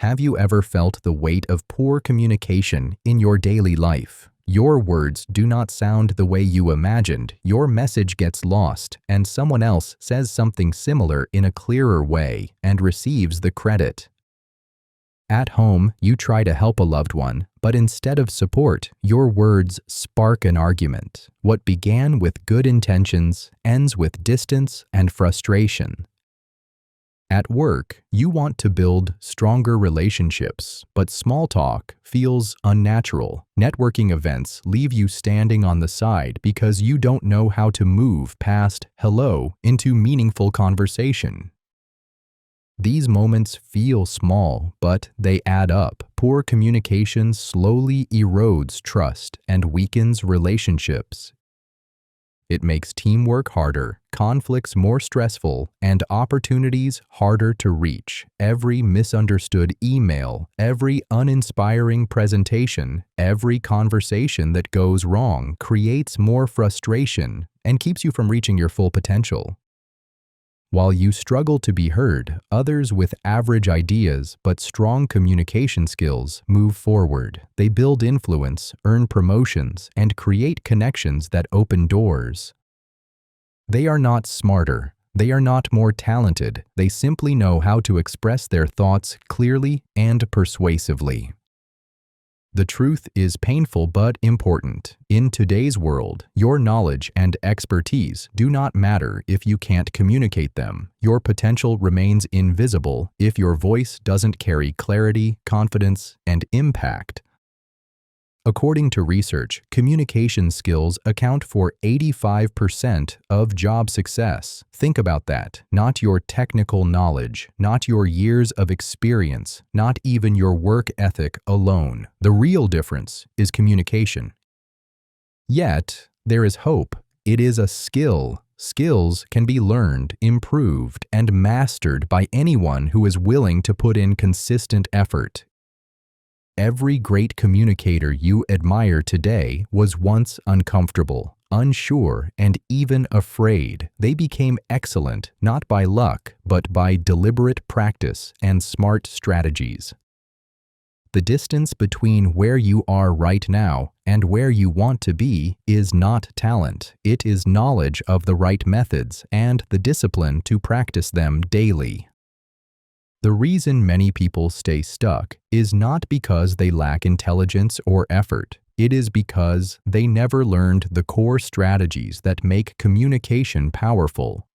Have you ever felt the weight of poor communication in your daily life? Your words do not sound the way you imagined, your message gets lost, and someone else says something similar in a clearer way and receives the credit. At home, you try to help a loved one, but instead of support, your words spark an argument. What began with good intentions ends with distance and frustration. At work, you want to build stronger relationships, but small talk feels unnatural. Networking events leave you standing on the side because you don't know how to move past hello into meaningful conversation. These moments feel small, but they add up. Poor communication slowly erodes trust and weakens relationships. It makes teamwork harder, conflicts more stressful, and opportunities harder to reach. Every misunderstood email, every uninspiring presentation, every conversation that goes wrong creates more frustration and keeps you from reaching your full potential. While you struggle to be heard, others with average ideas but strong communication skills move forward. They build influence, earn promotions, and create connections that open doors. They are not smarter. They are not more talented. They simply know how to express their thoughts clearly and persuasively. The truth is painful but important. In today's world, your knowledge and expertise do not matter if you can't communicate them. Your potential remains invisible if your voice doesn't carry clarity, confidence, and impact. According to research, communication skills account for 85% of job success. Think about that. Not your technical knowledge, not your years of experience, not even your work ethic alone. The real difference is communication. Yet, there is hope. It is a skill. Skills can be learned, improved, and mastered by anyone who is willing to put in consistent effort. Every great communicator you admire today was once uncomfortable, unsure, and even afraid. They became excellent not by luck, but by deliberate practice and smart strategies. The distance between where you are right now and where you want to be is not talent. It is knowledge of the right methods and the discipline to practice them daily. The reason many people stay stuck is not because they lack intelligence or effort. It is because they never learned the core strategies that make communication powerful.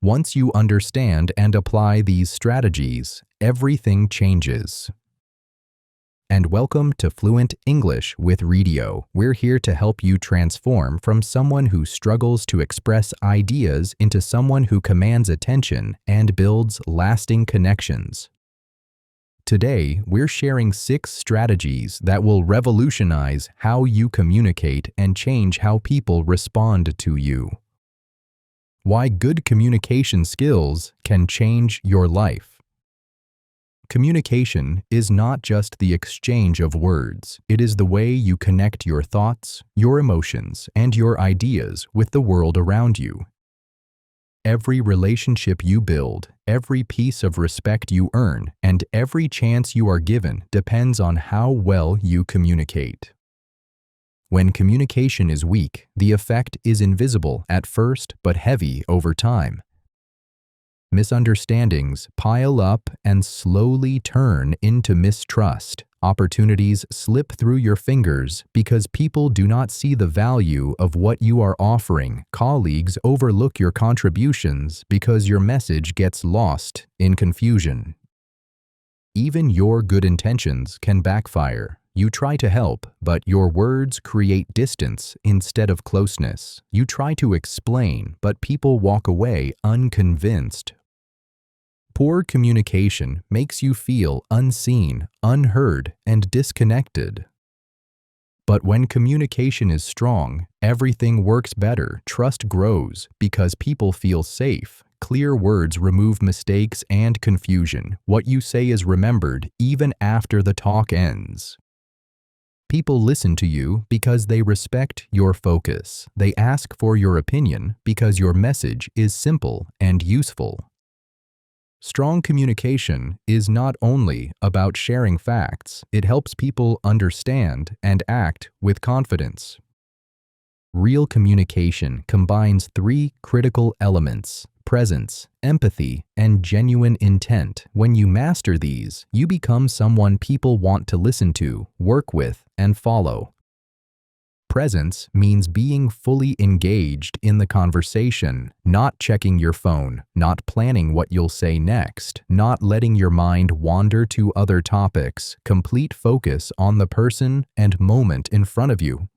Once you understand and apply these strategies, everything changes. And welcome to Fluent English with Redio. We're here to help you transform from someone who struggles to express ideas into someone who commands attention and builds lasting connections. Today, we're sharing 6 strategies that will revolutionize how you communicate and change how people respond to you. Why good communication skills can change your life. Communication is not just the exchange of words. It is the way you connect your thoughts, your emotions, and your ideas with the world around you. Every relationship you build, every piece of respect you earn, and every chance you are given depends on how well you communicate. When communication is weak, the effect is invisible at first but heavy over time. Misunderstandings pile up and slowly turn into mistrust. Opportunities slip through your fingers because people do not see the value of what you are offering. Colleagues overlook your contributions because your message gets lost in confusion. Even your good intentions can backfire. You try to help, but your words create distance instead of closeness. You try to explain, but people walk away unconvinced. Poor communication makes you feel unseen, unheard, and disconnected. But when communication is strong, everything works better. Trust grows because people feel safe. Clear words remove mistakes and confusion. What you say is remembered even after the talk ends. People listen to you because they respect your focus. They ask for your opinion because your message is simple and useful. Strong communication is not only about sharing facts, it helps people understand and act with confidence. Real communication combines three critical elements: presence, empathy, and genuine intent. When you master these, you become someone people want to listen to, work with, and follow. Presence means being fully engaged in the conversation, not checking your phone, not planning what you'll say next, not letting your mind wander to other topics. Complete focus on the person and moment in front of you.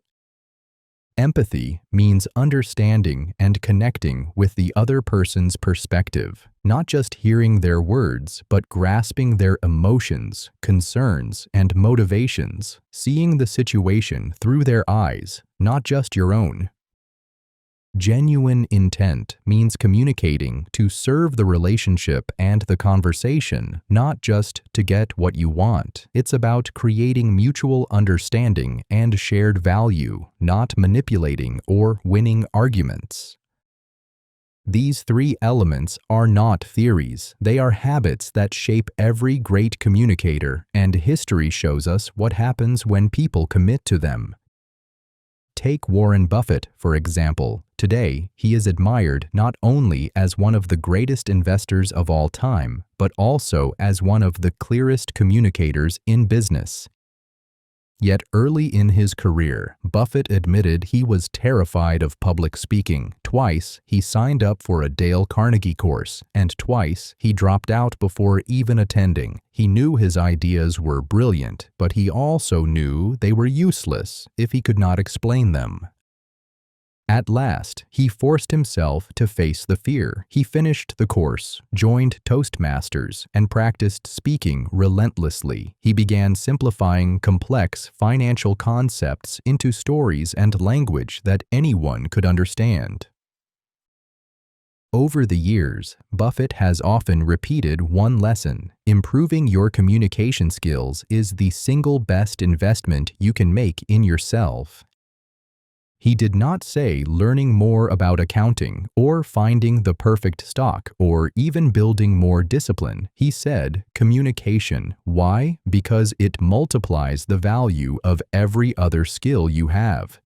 Empathy means understanding and connecting with the other person's perspective, not just hearing their words, but grasping their emotions, concerns, and motivations, seeing the situation through their eyes, not just your own. Genuine intent means communicating to serve the relationship and the conversation, not just to get what you want. It's about creating mutual understanding and shared value, not manipulating or winning arguments. These three elements are not theories. They are habits that shape every great communicator, and history shows us what happens when people commit to them. Take Warren Buffett, for example. Today, he is admired not only as one of the greatest investors of all time, but also as one of the clearest communicators in business. Yet early in his career, Buffett admitted he was terrified of public speaking. Twice, he signed up for a Dale Carnegie course, and twice, he dropped out before even attending. He knew his ideas were brilliant, but he also knew they were useless if he could not explain them. At last, he forced himself to face the fear. He finished the course, joined Toastmasters, and practiced speaking relentlessly. He began simplifying complex financial concepts into stories and language that anyone could understand. Over the years, Buffett has often repeated one lesson: improving your communication skills is the single best investment you can make in yourself. He did not say learning more about accounting or finding the perfect stock or even building more discipline. He said communication. Why? Because it multiplies the value of every other skill you have.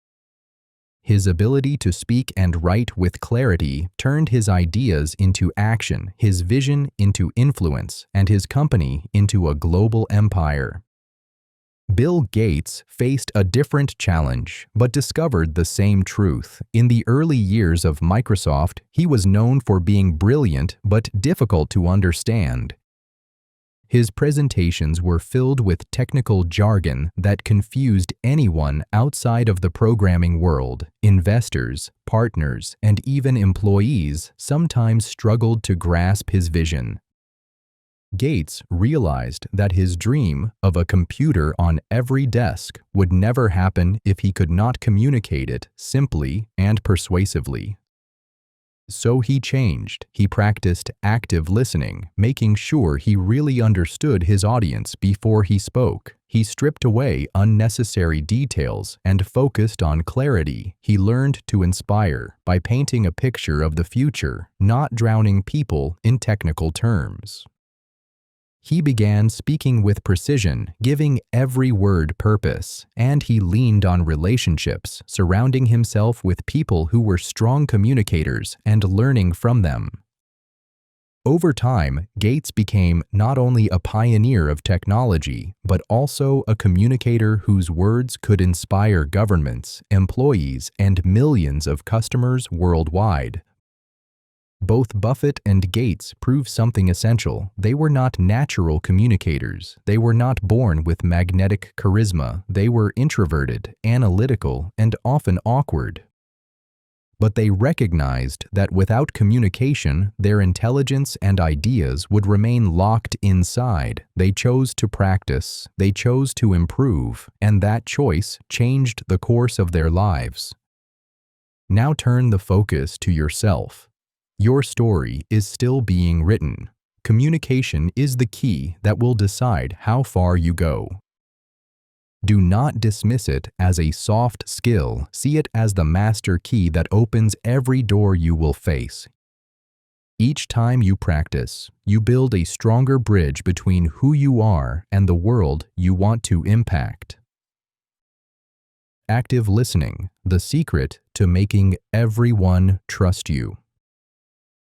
His ability to speak and write with clarity turned his ideas into action, his vision into influence, and his company into a global empire. Bill Gates faced a different challenge, but discovered the same truth. In the early years of Microsoft, he was known for being brilliant but difficult to understand. His presentations were filled with technical jargon that confused anyone outside of the programming world. Investors, partners, and even employees sometimes struggled to grasp his vision. Gates realized that his dream of a computer on every desk would never happen if he could not communicate it simply and persuasively. So he changed. He practiced active listening, making sure he really understood his audience before he spoke. He stripped away unnecessary details and focused on clarity. He learned to inspire by painting a picture of the future, not drowning people in technical terms. He began speaking with precision, giving every word purpose, and he leaned on relationships, surrounding himself with people who were strong communicators and learning from them. Over time, Gates became not only a pioneer of technology, but also a communicator whose words could inspire governments, employees, and millions of customers worldwide. Both Buffett and Gates proved something essential. They were not natural communicators. They were not born with magnetic charisma. They were introverted, analytical, and often awkward. But they recognized that without communication, their intelligence and ideas would remain locked inside. They chose to practice. They chose to improve, and that choice changed the course of their lives. Now turn the focus to yourself. Your story is still being written. Communication is the key that will decide how far you go. Do not dismiss it as a soft skill. See it as the master key that opens every door you will face. Each time you practice, you build a stronger bridge between who you are and the world you want to impact. Active listening, the secret to making everyone trust you.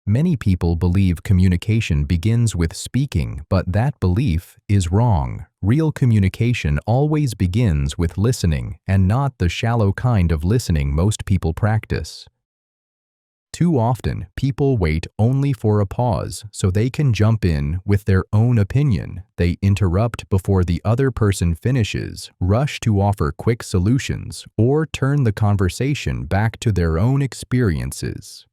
Many people believe communication begins with speaking, but that belief is wrong. Real communication always begins with listening, and not the shallow kind of listening most people practice. Too often, people wait only for a pause so they can jump in with their own opinion. They interrupt before the other person finishes, rush to offer quick solutions, or turn the conversation back to their own experiences.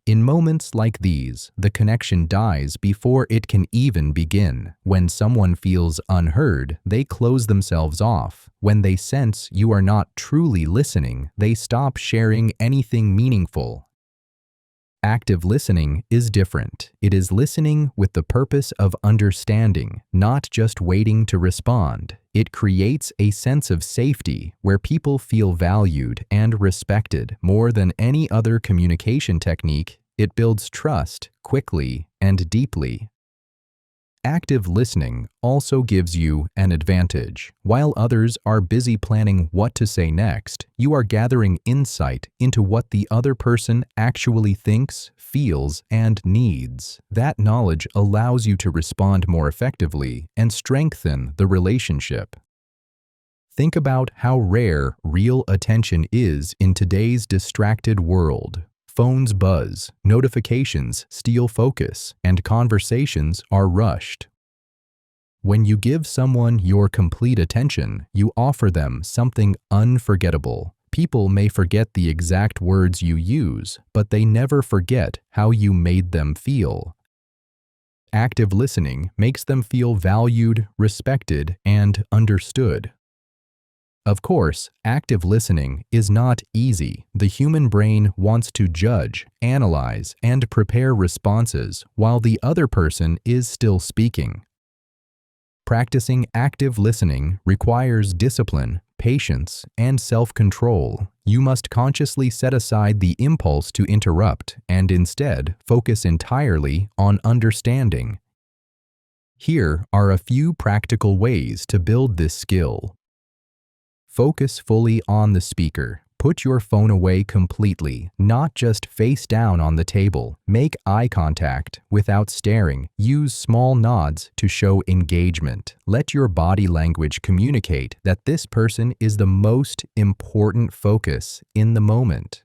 In moments like these, the connection dies before it can even begin. When someone feels unheard, they close themselves off. When they sense you are not truly listening, they stop sharing anything meaningful. Active listening is different. It is listening with the purpose of understanding, not just waiting to respond. It creates a sense of safety where people feel valued and respected. More than any other communication technique, it builds trust quickly and deeply. Active listening also gives you an advantage. While others are busy planning what to say next, you are gathering insight into what the other person actually thinks, feels, and needs. That knowledge allows you to respond more effectively and strengthen the relationship. Think about how rare real attention is in today's distracted world. Phones buzz, notifications steal focus, and conversations are rushed. When you give someone your complete attention, you offer them something unforgettable. People may forget the exact words you use, but they never forget how you made them feel. Active listening makes them feel valued, respected, and understood. Of course, active listening is not easy. The human brain wants to judge, analyze, and prepare responses while the other person is still speaking. Practicing active listening requires discipline, patience, and self-control. You must consciously set aside the impulse to interrupt and instead focus entirely on understanding. Here are a few practical ways to build this skill. Focus fully on the speaker. Put your phone away completely, not just face down on the table. Make eye contact without staring. Use small nods to show engagement. Let your body language communicate that this person is the most important focus in the moment.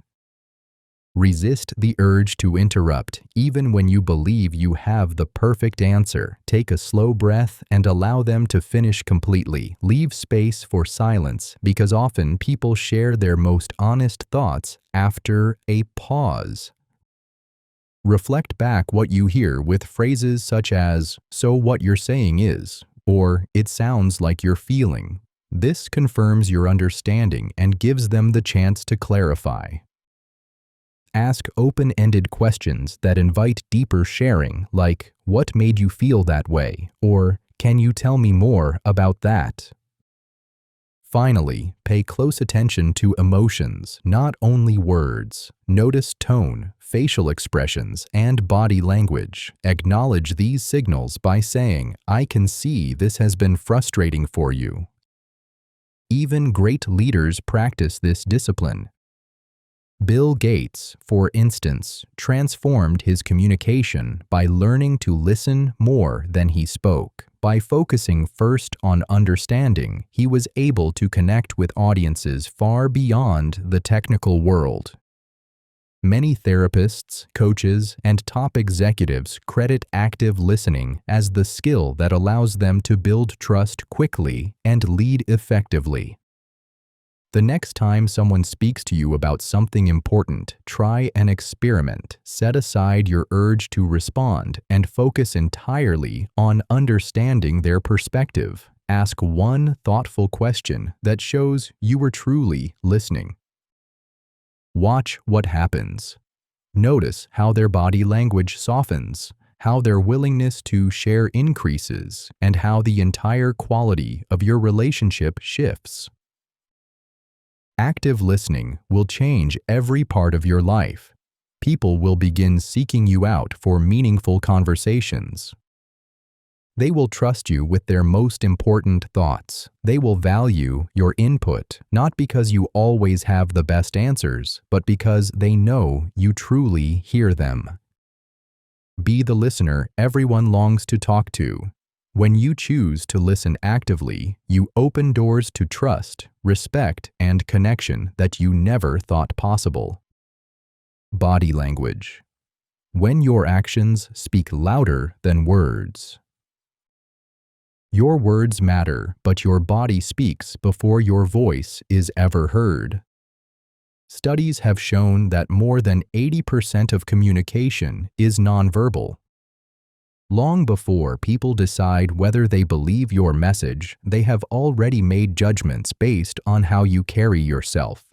Resist the urge to interrupt, even when you believe you have the perfect answer. Take a slow breath and allow them to finish completely. Leave space for silence, because often people share their most honest thoughts after a pause. Reflect back what you hear with phrases such as, "So what you're saying is," or "It sounds like you're feeling." This confirms your understanding and gives them the chance to clarify. Ask open-ended questions that invite deeper sharing, like, "What made you feel that way?" or "Can you tell me more about that?" Finally, pay close attention to emotions, not only words. Notice tone, facial expressions, and body language. Acknowledge these signals by saying, "I can see this has been frustrating for you." Even great leaders practice this discipline. Bill Gates, for instance, transformed his communication by learning to listen more than he spoke. By focusing first on understanding, he was able to connect with audiences far beyond the technical world. Many therapists, coaches, and top executives credit active listening as the skill that allows them to build trust quickly and lead effectively. The next time someone speaks to you about something important, try an experiment. Set aside your urge to respond and focus entirely on understanding their perspective. Ask one thoughtful question that shows you were truly listening. Watch what happens. Notice how their body language softens, how their willingness to share increases, and how the entire quality of your relationship shifts. Active listening will change every part of your life. people will begin seeking you out for meaningful conversations. They will trust you with their most important thoughts. They will value your input, not because you always have the best answers, but because they know you truly hear them. Be the listener everyone longs to talk to. When you choose to listen actively, you open doors to trust, respect, and connection that you never thought possible. Body language. When your actions speak louder than words. Your words matter, but your body speaks before your voice is ever heard. Studies have shown that more than 80% of communication is nonverbal. Long before people decide whether they believe your message, they have already made judgments based on how you carry yourself.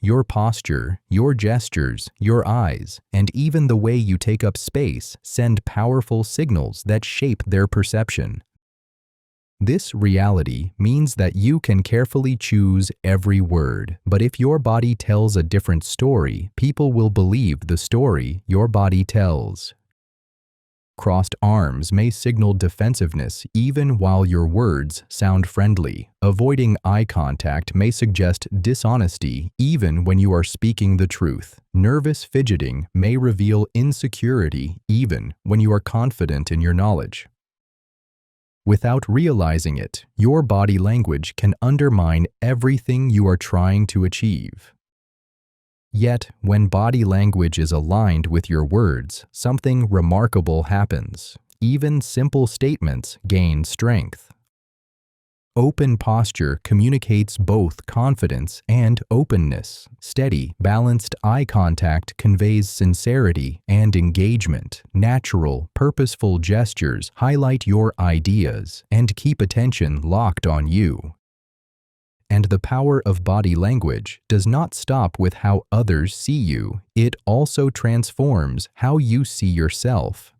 Your posture, your gestures, your eyes, and even the way you take up space send powerful signals that shape their perception. This reality means that you can carefully choose every word, but if your body tells a different story, people will believe the story your body tells. Crossed arms may signal defensiveness even while your words sound friendly. Avoiding eye contact may suggest dishonesty even when you are speaking the truth. Nervous fidgeting may reveal insecurity even when you are confident in your knowledge. Without realizing it, your body language can undermine everything you are trying to achieve. Yet, when body language is aligned with your words, something remarkable happens. Even simple statements gain strength. Open posture communicates both confidence and openness. Steady, balanced eye contact conveys sincerity and engagement. Natural, purposeful gestures highlight your ideas and keep attention locked on you. And the power of body language does not stop with how others see you. It also transforms how you see yourself.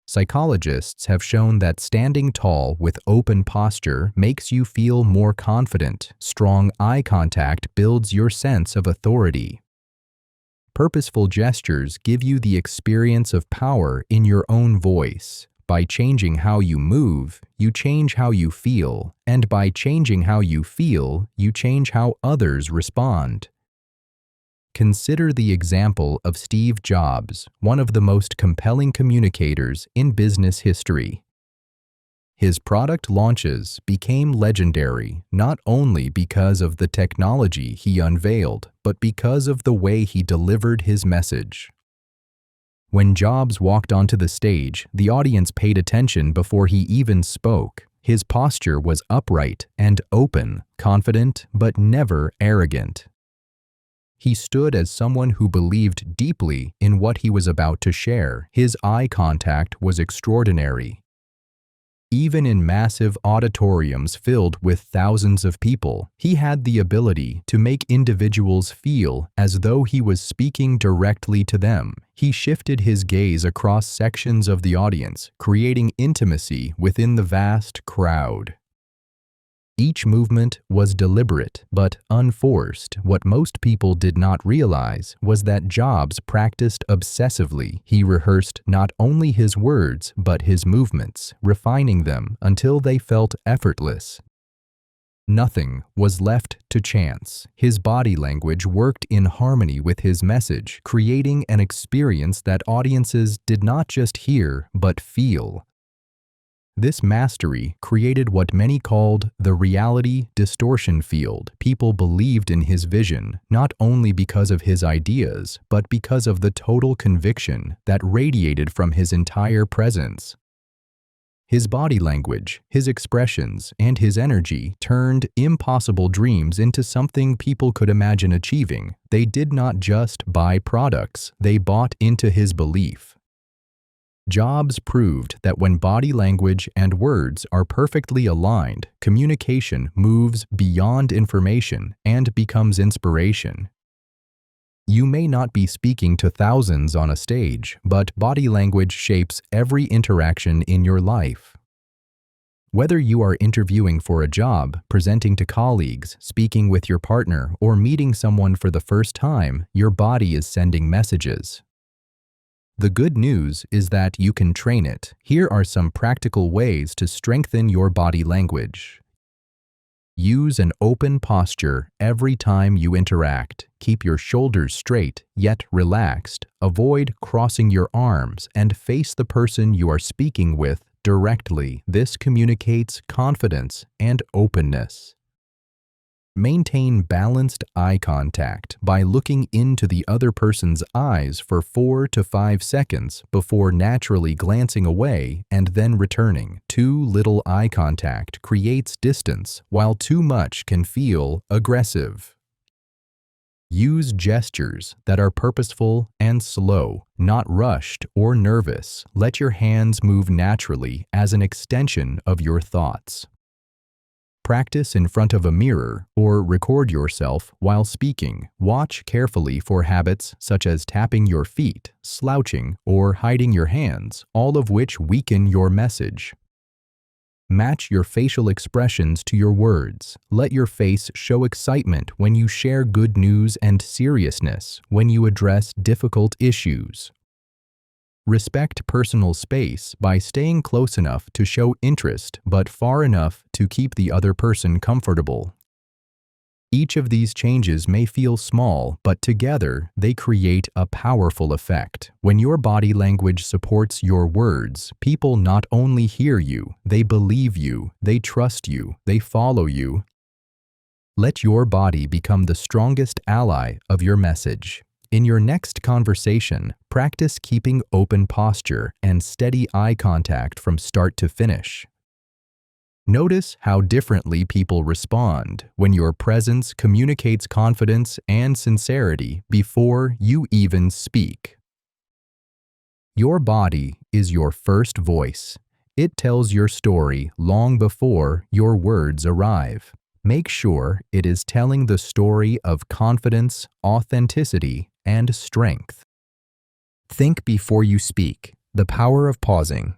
Psychologists have shown that standing tall with open posture makes you feel more confident. Strong eye contact builds your sense of authority. Purposeful gestures give you the experience of power in your own voice. By changing how you move, you change how you feel, and by changing how you feel, you change how others respond. Consider the example of Steve Jobs, one of the most compelling communicators in business history. His product launches became legendary not only because of the technology he unveiled, but because of the way he delivered his message. When Jobs walked onto the stage, the audience paid attention before he even spoke. His posture was upright and open, confident but never arrogant. He stood as someone who believed deeply in what he was about to share. His eye contact was extraordinary. Even in massive auditoriums filled with thousands of people, he had the ability to make individuals feel as though he was speaking directly to them. He shifted his gaze across sections of the audience, creating intimacy within the vast crowd. Each movement was deliberate but unforced. What most people did not realize was that Jobs practiced obsessively. He rehearsed not only his words but his movements, refining them until they felt effortless. Nothing was left to chance. His body language worked in harmony with his message, creating an experience that audiences did not just hear but feel. This mastery created what many called the reality distortion field. People believed in his vision, not only because of his ideas, but because of the total conviction that radiated from his entire presence. His body language, his expressions, and his energy turned impossible dreams into something people could imagine achieving. They did not just buy products, they bought into his belief. Jobs proved that when body language and words are perfectly aligned, communication moves beyond information and becomes inspiration. You may not be speaking to thousands on a stage, but body language shapes every interaction in your life. Whether you are interviewing for a job, presenting to colleagues, speaking with your partner, or meeting someone for the first time, your body is sending messages. The good news is that you can train it. Here are some practical ways to strengthen your body language. Use an open posture every time you interact. Keep your shoulders straight, yet relaxed. Avoid crossing your arms and face the person you are speaking with directly. This communicates confidence and openness. Maintain balanced eye contact by looking into the other person's eyes for 4 to 5 seconds before naturally glancing away and then returning. Too little eye contact creates distance, while too much can feel aggressive. Use gestures that are purposeful and slow, not rushed or nervous. Let your hands move naturally as an extension of your thoughts. Practice in front of a mirror or record yourself while speaking. Watch carefully for habits such as tapping your feet, slouching, or hiding your hands, all of which weaken your message. Match your facial expressions to your words. Let your face show excitement when you share good news and seriousness when you address difficult issues. Respect personal space by staying close enough to show interest but far enough to keep the other person comfortable. Each of these changes may feel small, but together they create a powerful effect. When your body language supports your words, people not only hear you, they believe you, they trust you, they follow you. Let your body become the strongest ally of your message. In your next conversation, practice keeping open posture and steady eye contact from start to finish. Notice how differently people respond when your presence communicates confidence and sincerity before you even speak. Your body is your first voice. It tells your story long before your words arrive. Make sure it is telling the story of confidence, authenticity, and strength. Think before you speak. The power of pausing.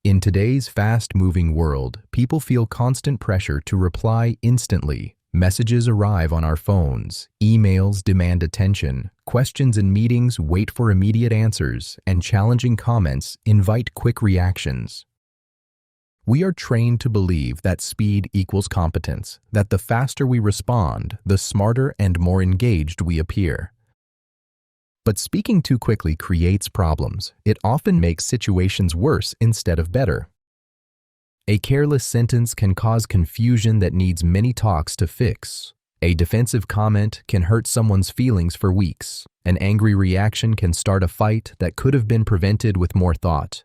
In today's fast-moving world, people feel constant pressure to reply instantly. Messages arrive on our phones, emails demand attention, questions in meetings wait for immediate answers, and challenging comments invite quick reactions. We are trained to believe that speed equals competence, that the faster we respond, the smarter and more engaged we appear. But speaking too quickly creates problems. It often makes situations worse instead of better. A careless sentence can cause confusion that needs many talks to fix. A defensive comment can hurt someone's feelings for weeks. An angry reaction can start a fight that could have been prevented with more thought.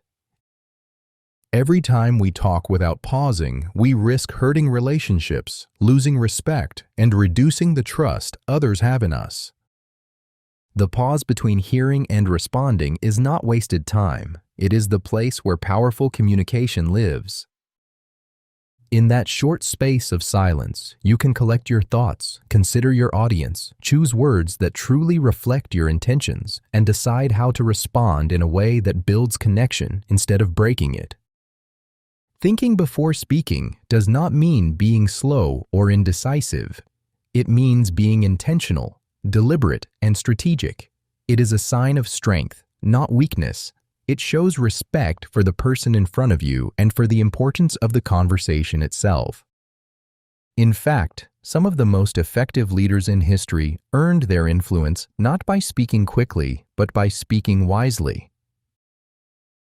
Every time we talk without pausing, we risk hurting relationships, losing respect, and reducing the trust others have in us. The pause between hearing and responding is not wasted time. It is the place where powerful communication lives. In that short space of silence, you can collect your thoughts, consider your audience, choose words that truly reflect your intentions, and decide how to respond in a way that builds connection instead of breaking it. Thinking before speaking does not mean being slow or indecisive. It means being intentional, deliberate, and strategic. It is a sign of strength, not weakness. It shows respect for the person in front of you and for the importance of the conversation itself. In fact, some of the most effective leaders in history earned their influence not by speaking quickly, but by speaking wisely.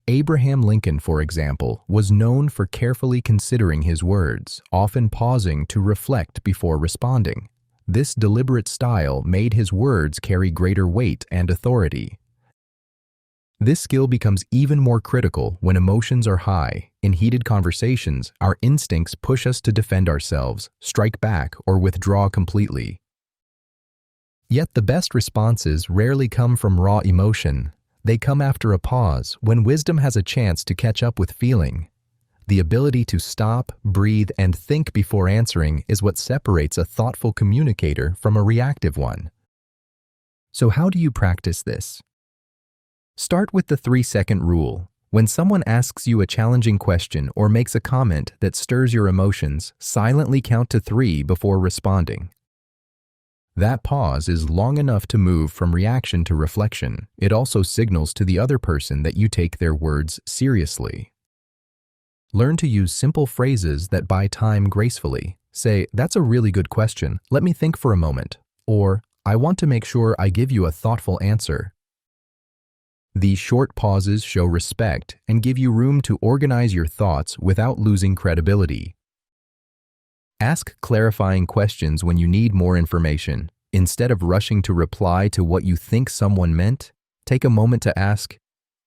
Abraham Lincoln, for example, was known for carefully considering his words, often pausing to reflect before responding. This deliberate style made his words carry greater weight and authority. This skill becomes even more critical when emotions are high. In heated conversations, our instincts push us to defend ourselves, strike back, or withdraw completely. Yet the best responses rarely come from raw emotion. They come after a pause, when wisdom has a chance to catch up with feeling. The ability to stop, breathe, and think before answering is what separates a thoughtful communicator from a reactive one. So how do you practice this? Start with the 3-second rule. When someone asks you a challenging question or makes a comment that stirs your emotions, silently count to 3 before responding. That pause is long enough to move from reaction to reflection. It also signals to the other person that you take their words seriously. Learn to use simple phrases that buy time gracefully. Say, "That's a really good question. Let me think for a moment." Or, "I want to make sure I give you a thoughtful answer." These short pauses show respect and give you room to organize your thoughts without losing credibility. Ask clarifying questions when you need more information. Instead of rushing to reply to what you think someone meant, take a moment to ask,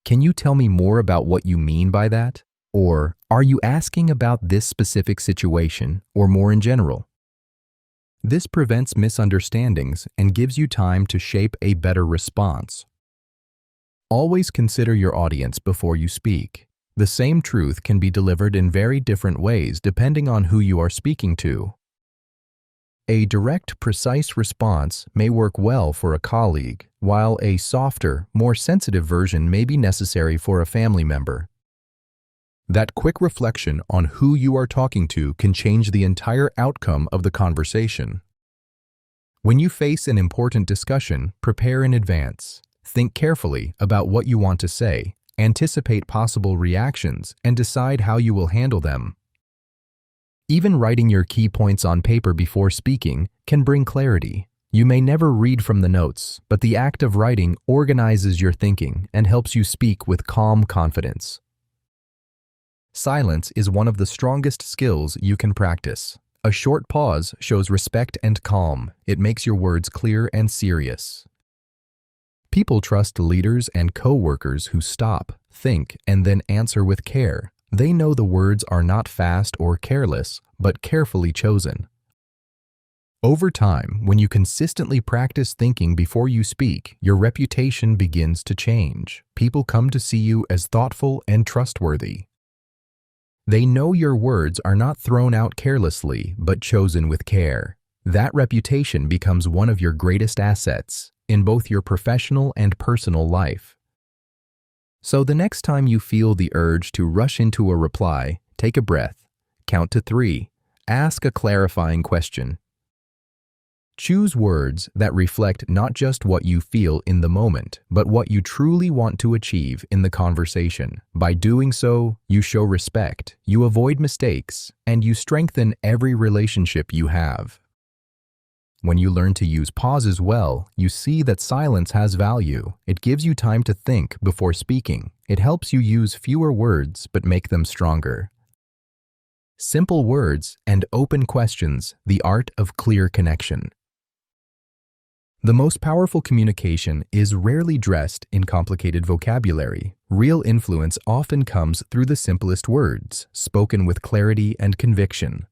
"Can you tell me more about what you mean by that?" Or, "Are you asking about this specific situation or more in general?" This prevents misunderstandings and gives you time to shape a better response. Always consider your audience before you speak. The same truth can be delivered in very different ways depending on who you are speaking to. A direct, precise response may work well for a colleague, while a softer, more sensitive version may be necessary for a family member. That quick reflection on who you are talking to can change the entire outcome of the conversation. When you face an important discussion, prepare in advance. Think carefully about what you want to say, anticipate possible reactions, and decide how you will handle them. Even writing your key points on paper before speaking can bring clarity. You may never read from the notes, but the act of writing organizes your thinking and helps you speak with calm confidence. Silence is one of the strongest skills you can practice. A short pause shows respect and calm. It makes your words clear and serious. People trust leaders and co-workers who stop, think, and then answer with care. They know the words are not fast or careless, but carefully chosen. Over time, when you consistently practice thinking before you speak, your reputation begins to change. People come to see you as thoughtful and trustworthy. They know your words are not thrown out carelessly, but chosen with care. That reputation becomes one of your greatest assets in both your professional and personal life. So the next time you feel the urge to rush into a reply, take a breath, count to 3, ask a clarifying question. Choose words that reflect not just what you feel in the moment, but what you truly want to achieve in the conversation. By doing so, you show respect, you avoid mistakes, and you strengthen every relationship you have. When you learn to use pauses well, you see that silence has value. It gives you time to think before speaking. It helps you use fewer words but make them stronger. Simple words and open questions, the art of clear connection. The most powerful communication is rarely dressed in complicated vocabulary. Real influence often comes through the simplest words, spoken with clarity and conviction.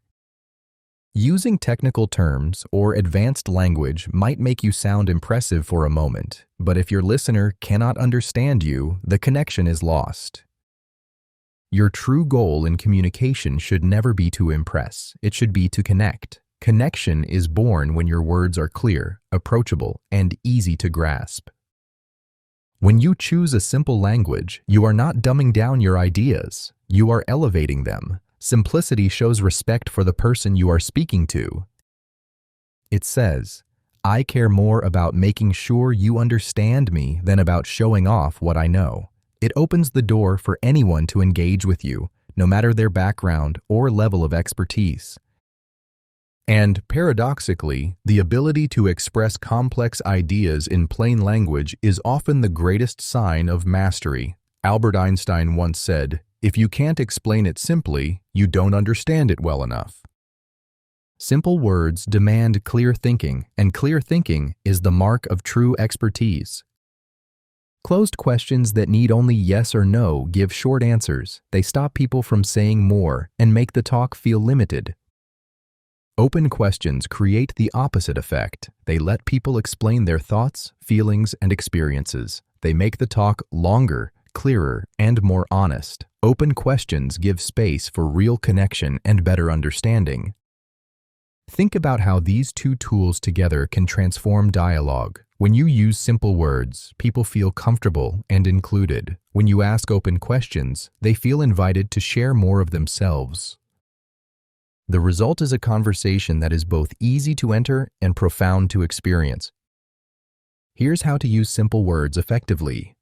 Using technical terms or advanced language might make you sound impressive for a moment, but if your listener cannot understand you, the connection is lost. Your true goal in communication should never be to impress. It should be to connect. Connection is born when your words are clear, approachable, and easy to grasp. When you choose a simple language, you are not dumbing down your ideas. You are elevating them. Simplicity shows respect for the person you are speaking to. It says, "I care more about making sure you understand me than about showing off what I know." It opens the door for anyone to engage with you, no matter their background or level of expertise. And paradoxically, the ability to express complex ideas in plain language is often the greatest sign of mastery. Albert Einstein once said, "If you can't explain it simply, you don't understand it well enough." Simple words demand clear thinking, and clear thinking is the mark of true expertise. Closed questions that need only yes or no give short answers. They stop people from saying more and make the talk feel limited. Open questions create the opposite effect. They let people explain their thoughts, feelings, and experiences. They make the talk longer, clearer, and more honest. Open questions give space for real connection and better understanding. Think about how these two tools together can transform dialogue. When you use simple words, people feel comfortable and included. When you ask open questions, they feel invited to share more of themselves. The result is a conversation that is both easy to enter and profound to experience. Here's how to use simple words effectively.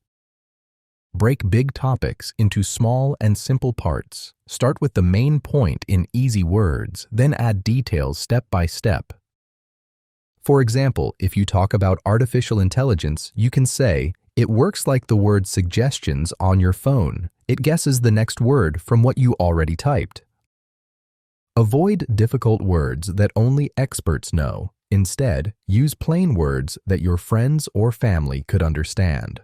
Break big topics into small and simple parts. Start with the main point in easy words, then add details step by step. For example, if you talk about artificial intelligence, you can say, "It works like the word suggestions on your phone. It guesses the next word from what you already typed." Avoid difficult words that only experts know. Instead, use plain words that your friends or family could understand.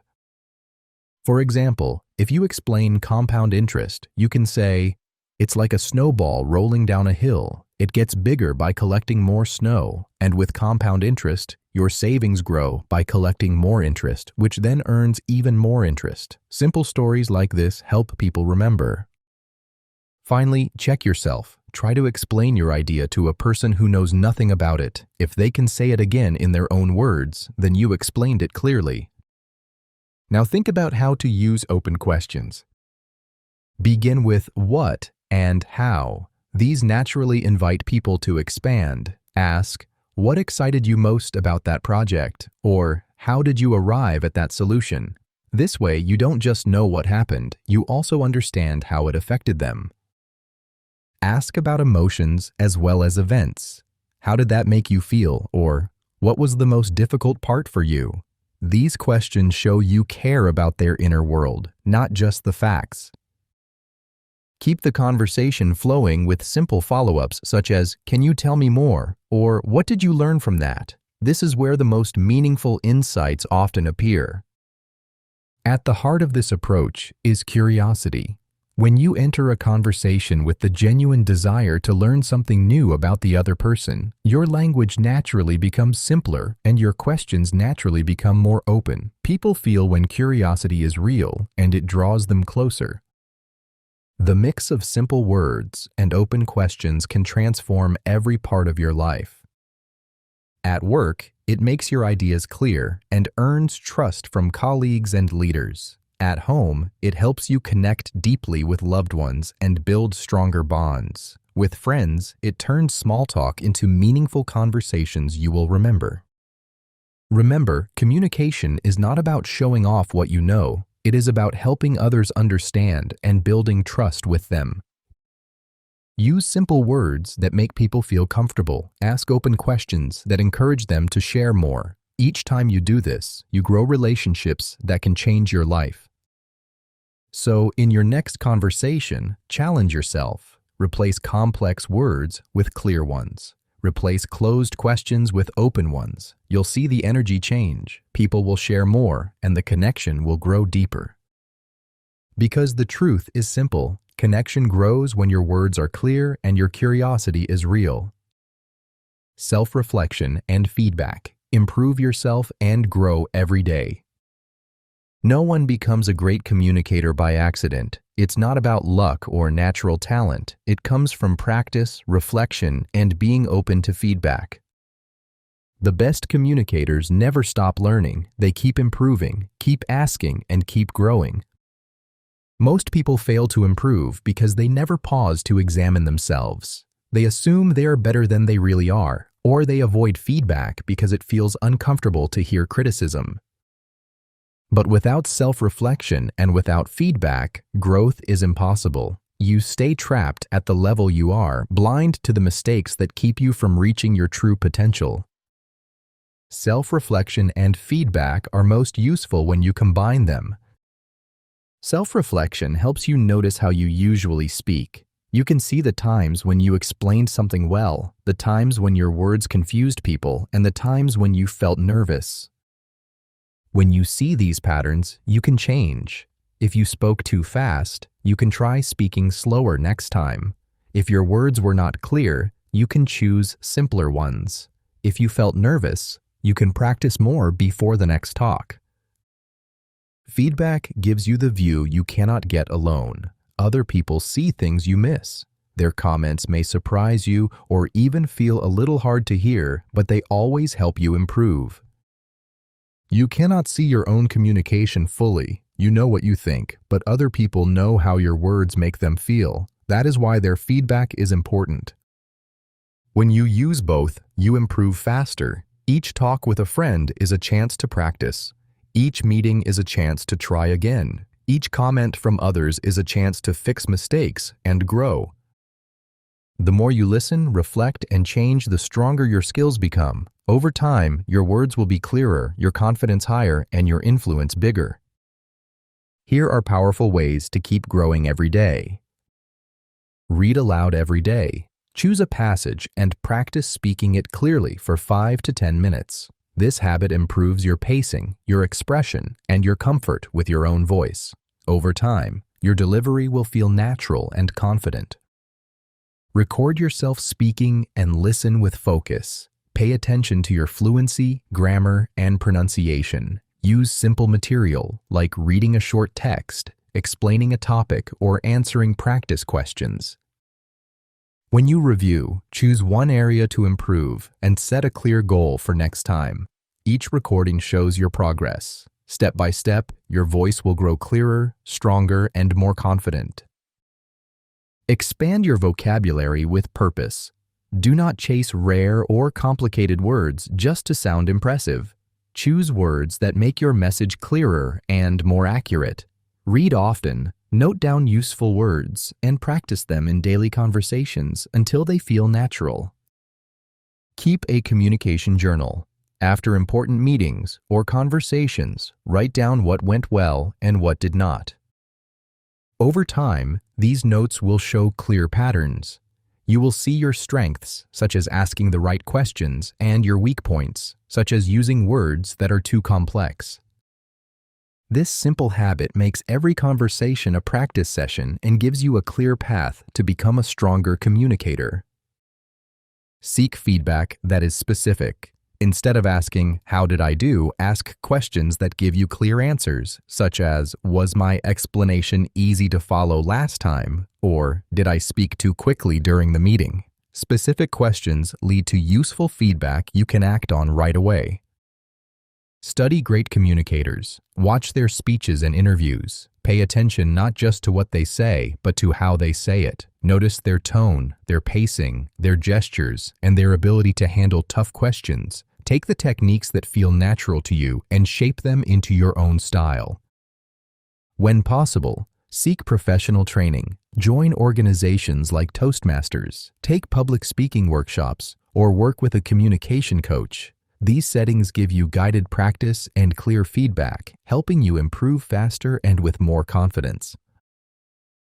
For example, if you explain compound interest, you can say, "It's like a snowball rolling down a hill. It gets bigger by collecting more snow, and with compound interest, your savings grow by collecting more interest, which then earns even more interest." Simple stories like this help people remember. Finally, check yourself. Try to explain your idea to a person who knows nothing about it. If they can say it again in their own words, then you explained it clearly. Now think about how to use open questions. Begin with what and how. These naturally invite people to expand. Ask, "What excited you most about that project?" Or, "How did you arrive at that solution?" This way, you don't just know what happened, you also understand how it affected them. Ask about emotions as well as events. How did that make you feel? Or, what was the most difficult part for you? These questions show you care about their inner world, not just the facts. Keep the conversation flowing with simple follow-ups such as, "Can you tell me more?" Or, "What did you learn from that?" This is where the most meaningful insights often appear. At the heart of this approach is curiosity. When you enter a conversation with the genuine desire to learn something new about the other person, your language naturally becomes simpler and your questions naturally become more open. People feel when curiosity is real and it draws them closer. The mix of simple words and open questions can transform every part of your life. At work, it makes your ideas clear and earns trust from colleagues and leaders. At home, it helps you connect deeply with loved ones and build stronger bonds. With friends, it turns small talk into meaningful conversations you will remember. Remember, communication is not about showing off what you know. It is about helping others understand and building trust with them. Use simple words that make people feel comfortable. Ask open questions that encourage them to share more. Each time you do this, you grow relationships that can change your life. So, in your next conversation, challenge yourself. Replace complex words with clear ones. Replace closed questions with open ones. You'll see the energy change. People will share more, and the connection will grow deeper. Because the truth is simple, connection grows when your words are clear and your curiosity is real. Self-reflection and feedback. Improve yourself and grow every day. No one becomes a great communicator by accident. It's not about luck or natural talent. It comes from practice, reflection, and being open to feedback. The best communicators never stop learning. They keep improving, keep asking, and keep growing. Most people fail to improve because they never pause to examine themselves. They assume they are better than they really are, or they avoid feedback because it feels uncomfortable to hear criticism. But without self-reflection and without feedback, growth is impossible. You stay trapped at the level you are, blind to the mistakes that keep you from reaching your true potential. Self-reflection and feedback are most useful when you combine them. Self-reflection helps you notice how you usually speak. You can see the times when you explained something well, the times when your words confused people, and the times when you felt nervous. When you see these patterns, you can change. If you spoke too fast, you can try speaking slower next time. If your words were not clear, you can choose simpler ones. If you felt nervous, you can practice more before the next talk. Feedback gives you the view you cannot get alone. Other people see things you miss. Their comments may surprise you or even feel a little hard to hear, but they always help you improve. You cannot see your own communication fully. You know what you think, but other people know how your words make them feel. That is why their feedback is important. When you use both, you improve faster. Each talk with a friend is a chance to practice. Each meeting is a chance to try again. Each comment from others is a chance to fix mistakes and grow. The more you listen, reflect, and change, the stronger your skills become. Over time, your words will be clearer, your confidence higher, and your influence bigger. Here are powerful ways to keep growing every day. Read aloud every day. Choose a passage and practice speaking it clearly for 5 to 10 minutes. This habit improves your pacing, your expression, and your comfort with your own voice. Over time, your delivery will feel natural and confident. Record yourself speaking and listen with focus. Pay attention to your fluency, grammar, and pronunciation. Use simple material like reading a short text, explaining a topic, or answering practice questions. When you review, choose one area to improve and set a clear goal for next time. Each recording shows your progress. Step by step, your voice will grow clearer, stronger, and more confident. Expand your vocabulary with purpose. Do not chase rare or complicated words just to sound impressive. Choose words that make your message clearer and more accurate. Read often, note down useful words, and practice them in daily conversations until they feel natural. Keep a communication journal. After important meetings or conversations, write down what went well and what did not. Over time, these notes will show clear patterns. You will see your strengths, such as asking the right questions, and your weak points, such as using words that are too complex. This simple habit makes every conversation a practice session and gives you a clear path to become a stronger communicator. Seek feedback that is specific. Instead of asking, "How did I do?" ask questions that give you clear answers, such as, "Was my explanation easy to follow last time?" or "Did I speak too quickly during the meeting?" Specific questions lead to useful feedback you can act on right away. Study great communicators. Watch their speeches and interviews. Pay attention not just to what they say, but to how they say it. Notice their tone, their pacing, their gestures, and their ability to handle tough questions. Take the techniques that feel natural to you and shape them into your own style. When possible, seek professional training. Join organizations like Toastmasters, take public speaking workshops, or work with a communication coach. These settings give you guided practice and clear feedback, helping you improve faster and with more confidence.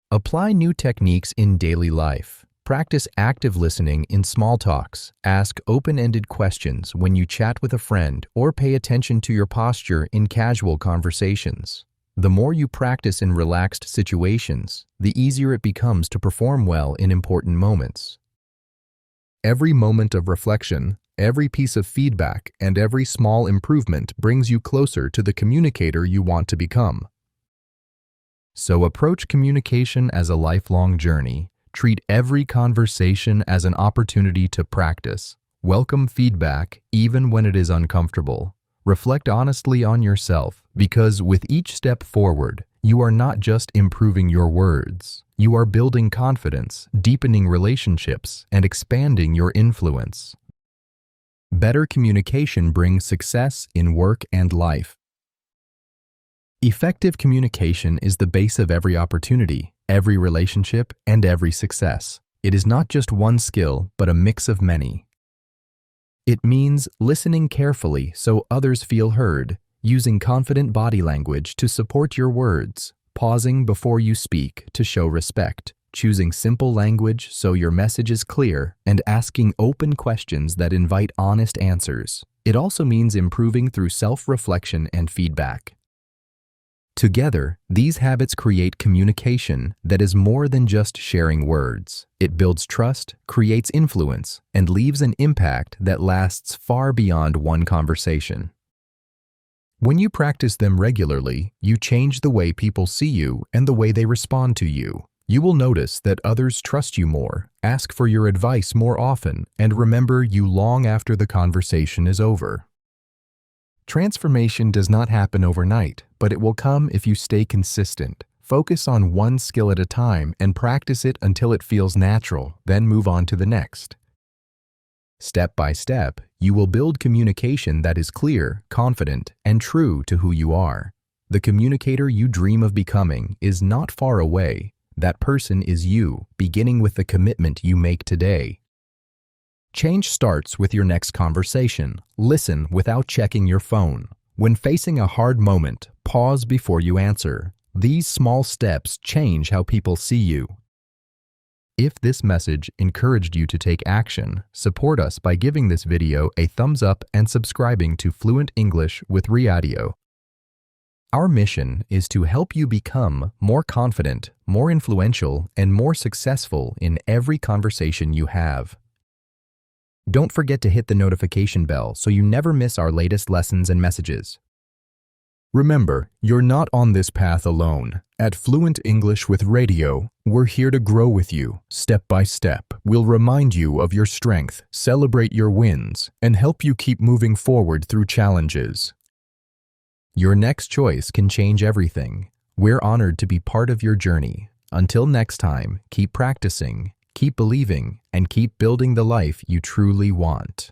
Apply new techniques in daily life. Practice active listening in small talks. Ask open-ended questions when you chat with a friend, or pay attention to your posture in casual conversations. The more you practice in relaxed situations, the easier it becomes to perform well in important moments. Every moment of reflection, every piece of feedback, and every small improvement brings you closer to the communicator you want to become. So approach communication as a lifelong journey. Treat every conversation as an opportunity to practice. Welcome feedback, even when it is uncomfortable. Reflect honestly on yourself, because with each step forward, you are not just improving your words. You are building confidence, deepening relationships, and expanding your influence. Better communication brings success in work and life. Effective communication is the base of every opportunity, every relationship, and every success. It is not just one skill, but a mix of many. It means listening carefully so others feel heard, using confident body language to support your words, pausing before you speak to show respect, choosing simple language so your message is clear, and asking open questions that invite honest answers. It also means improving through self-reflection and feedback. Together, these habits create communication that is more than just sharing words. It builds trust, creates influence, and leaves an impact that lasts far beyond one conversation. When you practice them regularly, you change the way people see you and the way they respond to you. You will notice that others trust you more, ask for your advice more often, and remember you long after the conversation is over. Transformation does not happen overnight, but it will come if you stay consistent. Focus on one skill at a time and practice it until it feels natural, then move on to the next. Step by step, you will build communication that is clear, confident, and true to who you are. The communicator you dream of becoming is not far away. That person is you, beginning with the commitment you make today. Change starts with your next conversation. Listen without checking your phone. When facing a hard moment, pause before you answer. These small steps change how people see you. If this message encouraged you to take action, support us by giving this video a thumbs up and subscribing to Fluent English with Riadio. Our mission is to help you become more confident, more influential, and more successful in every conversation you have. Don't forget to hit the notification bell so you never miss our latest lessons and messages. Remember, you're not on this path alone. At Fluent English with Radio, we're here to grow with you, step by step. We'll remind you of your strength, celebrate your wins, and help you keep moving forward through challenges. Your next choice can change everything. We're honored to be part of your journey. Until next time, keep practicing, keep believing, and keep building the life you truly want.